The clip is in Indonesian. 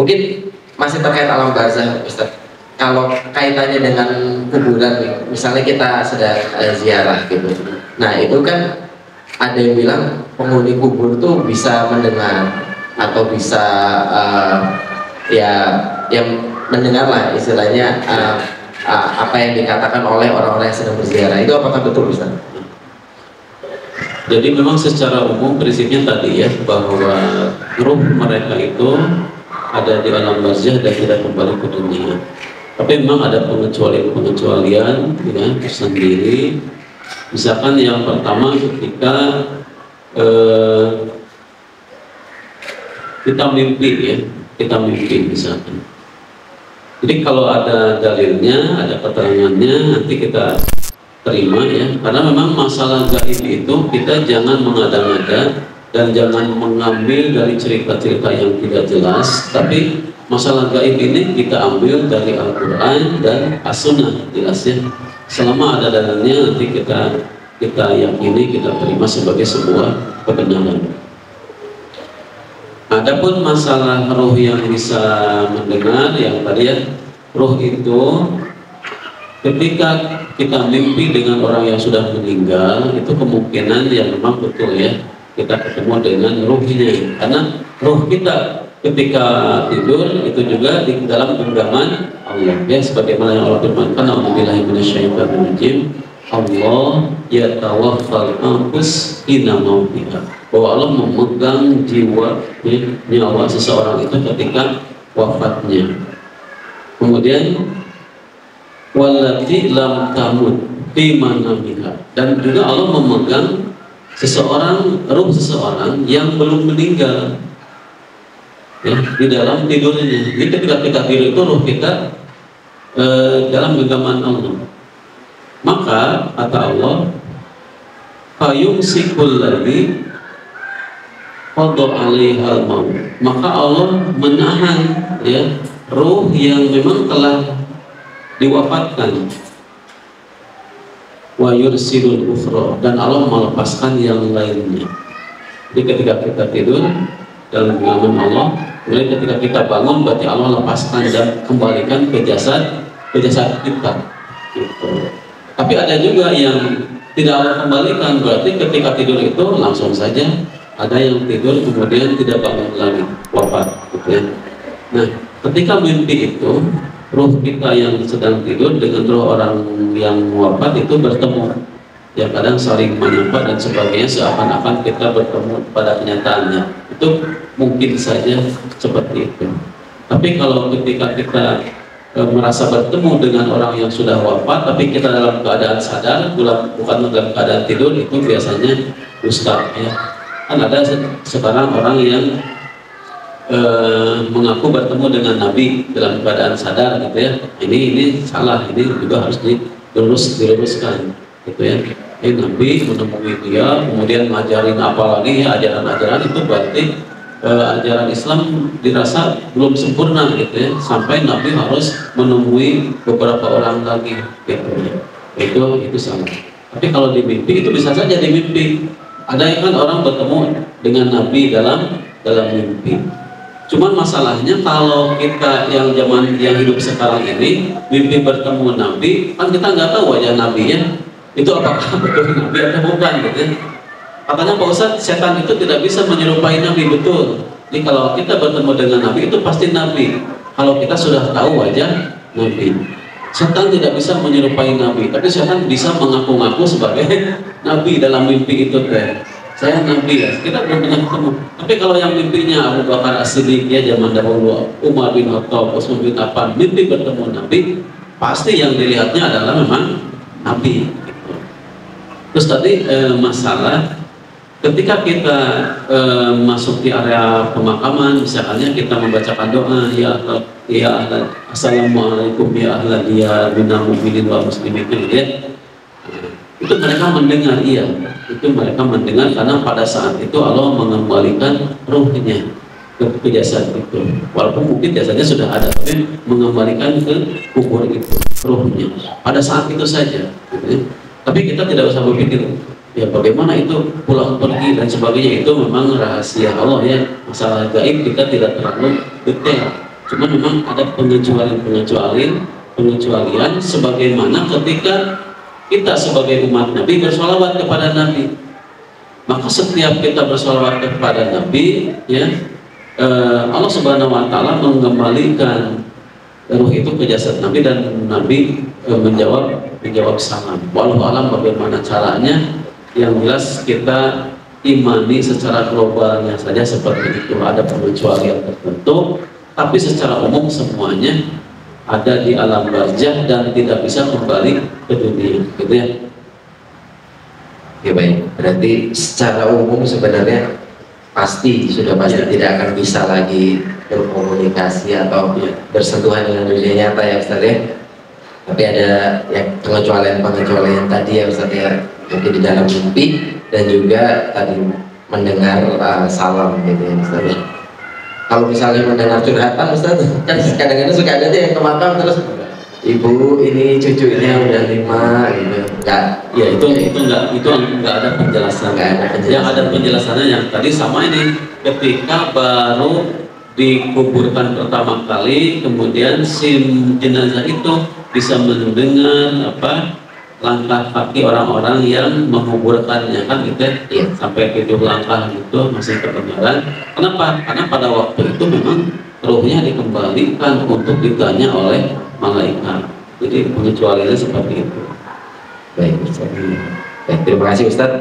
Mungkin masih terkait alam barzah, Ustaz. Kalau kaitannya dengan kuburan nih, misalnya kita sedang ziarah gitu. Nah itu kan ada yang bilang penghuni kubur tuh bisa mendengar atau bisa ya yang mendengar lah istilahnya apa yang dikatakan oleh orang-orang yang sedang berziarah. Itu apakah betul, Ustaz? Jadi memang secara umum prinsipnya tadi ya, bahwa ruh mereka itu ada di alam barzah dan tidak kembali ke dunia. Tapi memang ada pengecualian ya, tersendiri. Misalkan yang pertama ketika kita mimpi ya, kita mimpi misalkan. Jadi kalau ada dalilnya, ada keterangannya, nanti kita terima ya, karena memang masalah gaib itu kita jangan mengada-ngada dan jangan mengambil dari cerita-cerita yang tidak jelas, tapi masalah gaib ini kita ambil dari Al-Quran dan As-Sunnah, jelas ya. Selama ada dalilnya nanti kita yakini, kita terima sebagai sebuah kebenaran. Adapun masalah ruh yang bisa mendengar, yang tadi ya, ruh itu ketika kita mimpi dengan orang yang sudah meninggal, itu kemungkinan yang memang betul ya, kita ketemu dengan ruhnya. Karena ruh kita ketika tidur itu juga di dalam genggaman Allah ya, sebagaimana yang Allah firmankan, a'udzubillahi minasyaitonir rajim, Allah yatawaffal anfus hina mautiha, bahwa Allah memegang jiwa ya, nyawa seseorang itu ketika wafatnya. Kemudian wallati lam tamut fi manamiha, dan juga Allah memegang seseorang, ruh seseorang yang belum meninggal ya, di dalam tidurnya. Jadi ketika kita tidur itu ruh kita dalam genggaman Allah. Maka kata Allah, fayumsikul ladzi qada 'alaihal maut, maka Allah menahan ya ruh yang memang telah diwafatkan, wa yursilul ukhra, dan Allah melepaskan yang lainnya. Jadi ketika kita tidur dalam genggaman Allah, kemudian ketika kita bangun berarti Allah lepaskan dan kembalikan ke jasad kita gitu. Tapi ada juga yang tidak Allah kembalikan, berarti ketika tidur itu langsung saja ada yang tidur kemudian tidak bangun lagi, wafat gitu ya. Nah ketika mimpi itu ruh kita yang sedang tidur dengan ruh orang yang wafat itu bertemu ya, kadang saling menyapa dan sebagainya, seakan-akan kita bertemu pada kenyataannya. Itu mungkin saja seperti itu. Tapi kalau ketika kita merasa bertemu dengan orang yang sudah wafat tapi kita dalam keadaan sadar, bukan dalam keadaan tidur, itu biasanya dusta ya. Kan ada sekarang orang yang mengaku bertemu dengan Nabi dalam keadaan sadar gitu ya. Ini salah, ini juga harus diluruskan gitu ya. Nabi menemui dia kemudian ngajarin apa lagi ya, ajaran-ajaran itu berarti ajaran Islam dirasa belum sempurna gitu ya, sampai Nabi harus menemui beberapa orang lagi gitu ya. Itu salah. Tapi kalau di mimpi itu bisa saja di mimpi. Ada yang kan orang bertemu dengan Nabi dalam mimpi. Cuman masalahnya kalau kita yang zaman yang hidup sekarang ini mimpi bertemu Nabi, kan kita nggak tahu wajah Nabi ya, itu apakah betul Nabi atau bukan gitu ya. Katanya Pak Ustadz, setan itu tidak bisa menyerupai Nabi, betul. Jadi kalau kita bertemu dengan Nabi itu pasti Nabi. Kalau kita sudah tahu wajah Nabi, setan tidak bisa menyerupai Nabi, tapi setan bisa mengaku-ngaku sebagai Nabi dalam mimpi itu teh. Saya Nabi ya, kita belum pernah ketemu. Tapi kalau yang mimpinya Abu Bakar As-Siddiq ya zaman dahulu, Umar bin Khattab, Utsman bin Affan, mimpi bertemu Nabi, pasti yang dilihatnya adalah memang Nabi. Gitu. Terus tadi masalah ketika kita masuk di area pemakaman, misalnya kita membacakan doa, ya assalamualaikum ya ahla diyar minal mu'minin wal muslimin ya. Itu mereka mendengar, iya, itu mereka mendengar karena pada saat itu Allah mengembalikan ruhnya ke jasad itu. Walaupun mungkin jasadnya sudah ada, tapi mengembalikan ke kubur itu ruhnya pada saat itu saja. Gitu. Tapi kita tidak usah berpikir ya bagaimana itu pulang pergi dan sebagainya, itu memang rahasia Allah ya. Masalah gaib kita tidak terlalu detail. Cuma memang ada pengecualian sebagaimana ketika kita sebagai umat Nabi bersolawat kepada Nabi. Maka setiap kita bersolawat kepada Nabi, ya, Allah Subhanahu Wa Taala mengembalikan ruh itu ke jasad Nabi dan Nabi menjawab salam. Walau alam bagaimana caranya, yang jelas kita imani secara globalnya saja seperti itu. Ada pengecualian tertentu, tapi secara umum semuanya ada di alam barzah dan tidak bisa kembali ke dunia, gitu ya. Ya baik, berarti secara umum sebenarnya sudah pasti tidak akan bisa lagi berkomunikasi atau bersentuhan dengan dunia nyata ya Ustaz ya. Tapi ada yang pengecualian tadi ya Ustaz ya, mungkin di dalam mimpi dan juga tadi mendengar salam gitu ya Ustaz ya. Kalau misalnya mendengar curhatan Ustaz, kan kadang-kadang suka ada tuh yang ke makam terus, ibu ini cucunya udah 5 gitu. Enggak, ya itu enggak ada penjelasan. Yang ada penjelasannya yang tadi sama ini, ketika baru dikuburkan pertama kali, kemudian si jenazah itu bisa mendengar langkah kaki orang-orang yang menguburkannya, kan gitu ya. Iya. Sampai 7 langkah gitu masih kedengaran. Kenapa? Karena pada waktu itu memang ruhnya dikembalikan untuk ditanya oleh malaikat. Jadi pengecualiannya seperti itu. Baik Ustaz. Baik, terima kasih Ustaz.